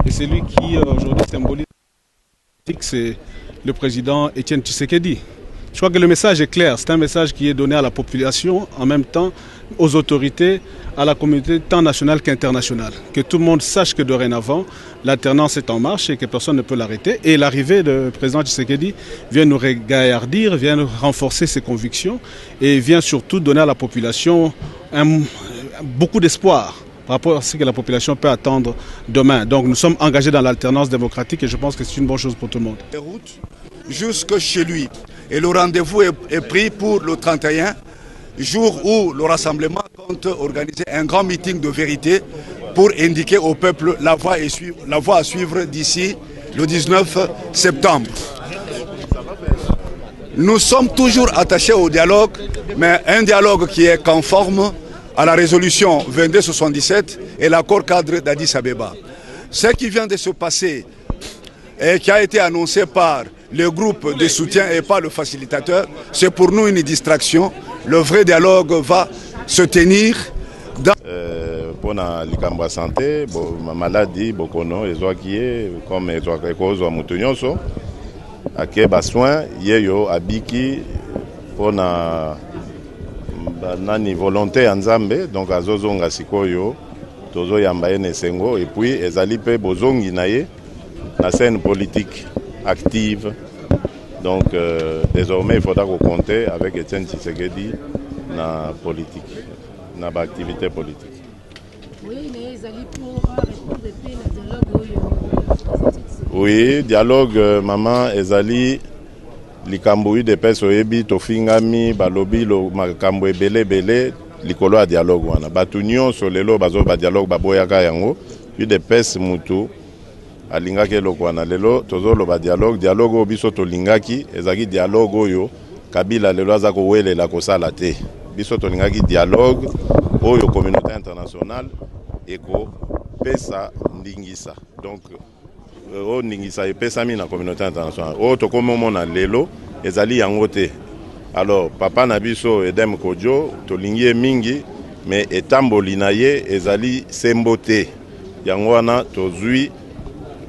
Et celui qui aujourd'hui symbolise, c'est le président Étienne Tshisekedi. Je crois que le message est clair, c'est un message qui est donné à la population, en même temps aux autorités, à la communauté tant nationale qu'internationale. Que tout le monde sache que dorénavant, l'alternance est en marche et que personne ne peut l'arrêter. Et l'arrivée du président Tshisekedi vient nous régaillardir, vient nous renforcer ses convictions et vient surtout donner à la population beaucoup d'espoir par rapport à ce que la population peut attendre demain. Donc nous sommes engagés dans l'alternance démocratique et je pense que c'est une bonne chose pour tout le monde. Jusque chez lui. Et le rendez-vous est pris pour le 31, jour où le rassemblement compte organiser un grand meeting de vérité pour indiquer au peuple la voie à suivre d'ici le 19 septembre. Nous sommes toujours attachés au dialogue, mais un dialogue qui est conforme à la résolution 2277 et l'accord cadre d'Addis Abeba. Ce qui vient de se passer et qui a été annoncé par le groupe de soutien et pas le facilitateur, c'est pour nous une distraction. Le vrai dialogue va se tenir dans... Pour la santé, la maladie, comme les soins, abiki pour la volonté en Zambé, donc à Zozonga Sikoyo, Tozo Yambaye Sengo, et puis Ezalipe Bozongi Naye, la scène politique active. Donc désormais il faudra compter avec Étienne Tshisekedi dans la politique, dans l'activité politique. Oui, mais Ezali pour répondre le dialogue. Oui, dialogue, maman Ezali, likambo de peso ebi tofingami balobi lo makambo ebele likolo ya dialogue wana. Batu nyonso lelo bazo ba dialogue baboyaka yango, de pes mutu. Alingaki lokwana lelo tozolo ba dialogue obiso tolingaki ezaki dialogue oyo Kabila lelo azako welela kosala te biso tolingaki dialogue oyo communauté internationale eko pesa ndingisa donc o ndingisa epesa mi na communauté internationale o tokomomona lelo ezali yango te. Alors papa na biso Edem Kodjo tolingi mingi mais etamboli na ye ezali sembo te yango wana tozui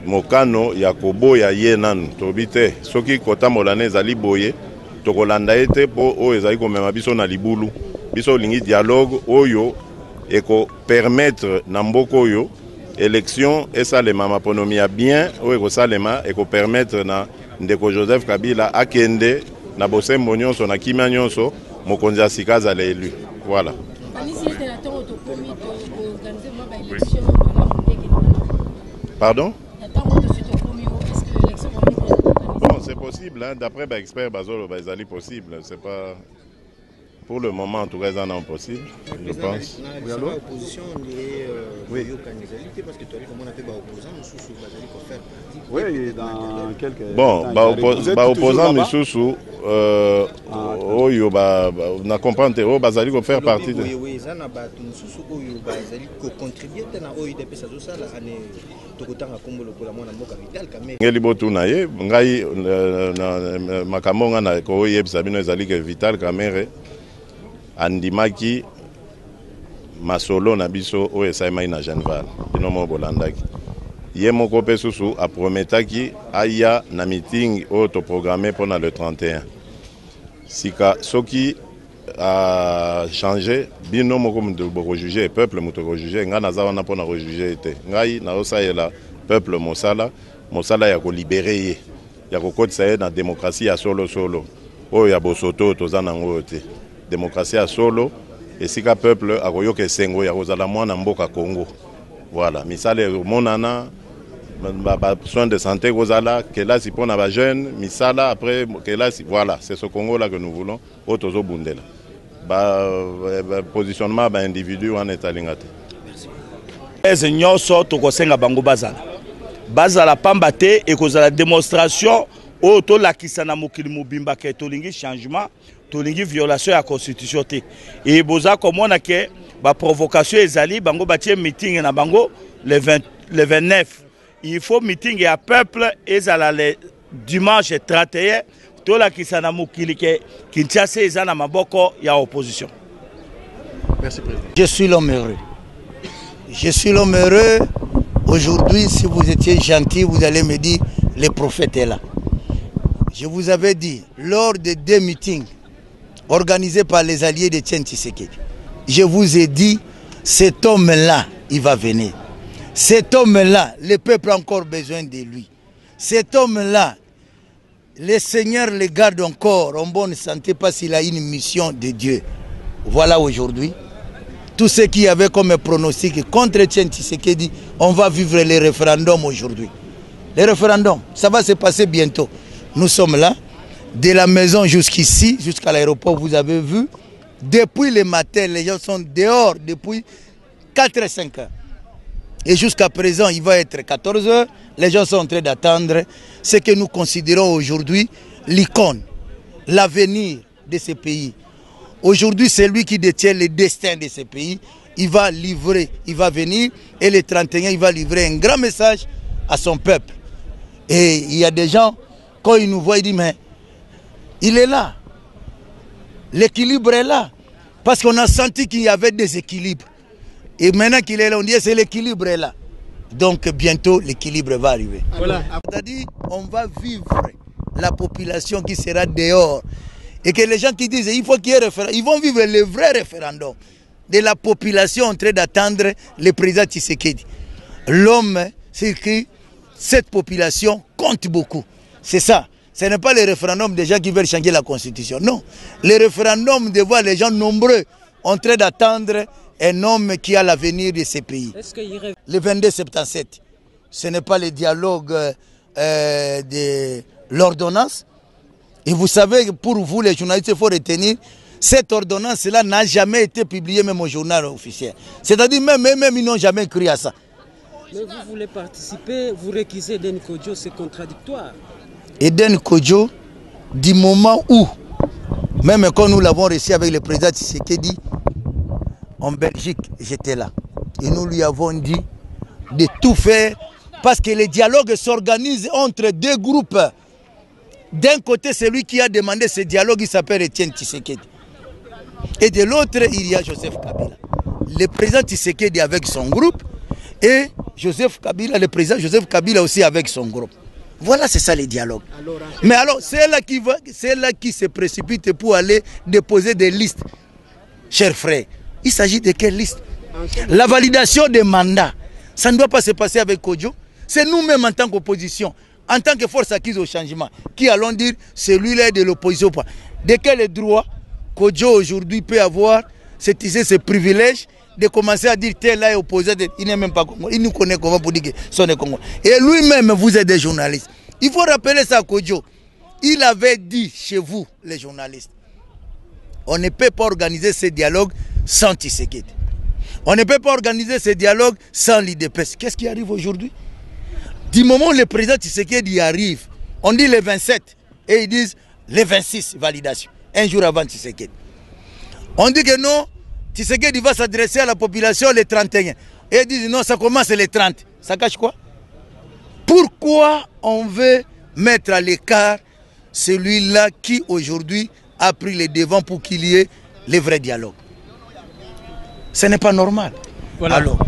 mokano ya koboya ye nanu tobite soki kotambola na ezali boye tokolanda ete po oyo ezali komema biso na libulu biso lingi dialogue oyo eko permettre na mboka oyo élection esalema maponomi ya bien oyo ekosalema eko permettre na ndeko Joseph Kabila akende na bosembo nyonso na kimia nyonso mokonzi ya sika azala élu. Voilà. Pardon? Bon, c'est possible, hein? D'après les experts, c'est possible. C'est pas... Pour le moment, en tout cas, c'est non possible, je pense. Oui, alors l'opposition oui. Parce que tu as dit comment on a fait opposant, oui, dans quelques... Bon, opposant, Missoussou, on comprend que Bazali va faire partie de... Oui, ça n'a pas Bazali contribuer à l'OIDP, ça ngeli botuna ye ngai makamonga na ko yebisa bino ezali ke Vital Kamerhe andimaki masolo na biso o esaimai na Genval bino mo bolandaki ye moko pe susu aprometaki aya na meeting o to programmé pendant le 31 sika soki a changé bino moko muto rejuger peuple muto rejuger nga naza wana pona rejuger te ngai na osayela peuple mosala ya ko libérer ye ya ko kotisa ye na démocratie ya solo oyo ya bosoto toza nango te démocratie ya solo esika peuple akoyoka esengo ya kozala mwana mboka Congo. Voilà misala monana ba soins de santé kozala kelasi pona ba jeune misala après kelasi. Voilà, c'est ce Congo là que nous voulons otozo bundela positionnement ba individu wana etalingate. Merci. Nyonso tokosenga bango bazala pamba te ekozala démonstration o to lakisa na mokili mobimba ke tolingi changement tolingi violation ya constitution te et boza komona ke ba provocation ezali bango batie meeting na bango le 29 il faut meeting ya peuple ezala le dimanche 31 to lakisa na mokili ke Kinshasa eza na maboko ya opposition. Merci président. Je suis l'homme heureux Aujourd'hui, si vous étiez gentil, vous allez me dire, le prophète est là. Je vous avais dit, lors de 2 meetings organisés par les alliés de Etienne Tshisekedi, je vous ai dit, cet homme-là, il va venir. Cet homme-là, le peuple a encore besoin de lui. Cet homme-là, le Seigneur le garde encore en bonne santé parce qu'il a une mission de Dieu. Voilà aujourd'hui, tous ceux qui avaient comme pronostic contre Etienne Tshisekedi, on va vivre les référendums aujourd'hui. Les référendums, ça va se passer bientôt. Nous sommes là, de la maison jusqu'ici, jusqu'à l'aéroport, vous avez vu. Depuis le matin, les gens sont dehors depuis 4 et 5 heures. Et jusqu'à présent, il va être 14 heures. Les gens sont en train d'attendre ce que nous considérons aujourd'hui l'icône, l'avenir de ce pays. Aujourd'hui, c'est lui qui détient le destin de ce pays. Il va livrer, il va venir et le 31, il va livrer un grand message à son peuple. Et il y a des gens, quand ils nous voient, ils disent, mais il est là. L'équilibre est là. Parce qu'on a senti qu'il y avait des équilibres. Et maintenant qu'il est là, on dit c'est l'équilibre est là. Donc bientôt l'équilibre va arriver. Voilà. C'est-à-dire on va vivre la population qui sera dehors. Et que les gens qui disent il faut qu'il y ait référendum, ils vont vivre le vrai référendum de la population en train d'attendre le président Tshisekedi. L'homme, c'est que cette population compte beaucoup. C'est ça. Ce n'est pas le référendum des gens qui veulent changer la constitution. Non. Le référendum de voir les gens nombreux en train d'attendre un homme qui a l'avenir de ces pays. Le 22 77, ce n'est pas le dialogue de l'ordonnance. Et vous savez, pour vous les journalistes, il faut retenir, cette ordonnance-là n'a jamais été publiée même au journal officiel. C'est-à-dire même ils n'ont jamais écrit à ça. Mais vous voulez participer, vous réquisez Eden Kodjo, c'est contradictoire. Eden Kodjo, du moment où, même quand nous l'avons reçu avec le président Tshisekedi, en Belgique, j'étais là. Et nous lui avons dit de tout faire parce que le dialogue s'organise entre 2 groupes. D'un côté, celui qui a demandé ce dialogue, il s'appelle Etienne Tshisekedi. Et de l'autre, il y a Joseph Kabila. Le président Tshisekedi avec son groupe et Joseph Kabila, le président Joseph Kabila aussi avec son groupe. Voilà, c'est ça le dialogue. Mais alors, c'est là qui se précipite pour aller déposer des listes. Chers frères, il s'agit de quelle liste? La validation des mandats, ça ne doit pas se passer avec Kodjo. C'est nous-mêmes en tant qu'opposition, en tant que force acquise au changement, qui allons dire celui-là est de l'opposition. De quel droit Kodjo aujourd'hui peut avoir ce privilège de commencer à dire tel là est opposé, il n'est même pas Congolais, il nous connaît comment pour dire que son est Congolais. Et lui-même, vous êtes des journalistes. Il faut rappeler ça à Kodjo. Il avait dit chez vous, les journalistes, on ne peut pas organiser ce dialogue sans Tshisekedi. On ne peut pas organiser ce dialogue sans l'IDPS. Qu'est-ce qui arrive aujourd'hui? Du moment où le président Tshisekedi arrive, on dit le 27 et ils disent le 26 validation, un jour avant Tshisekedi. On dit que non, Tshisekedi va s'adresser à la population le 31. Et ils disent non, ça commence le 30. Ça cache quoi? Pourquoi on veut mettre à l'écart celui-là qui aujourd'hui a pris les devants pour qu'il y ait le vrai dialogue? Ce n'est pas normal. Voilà. Alors,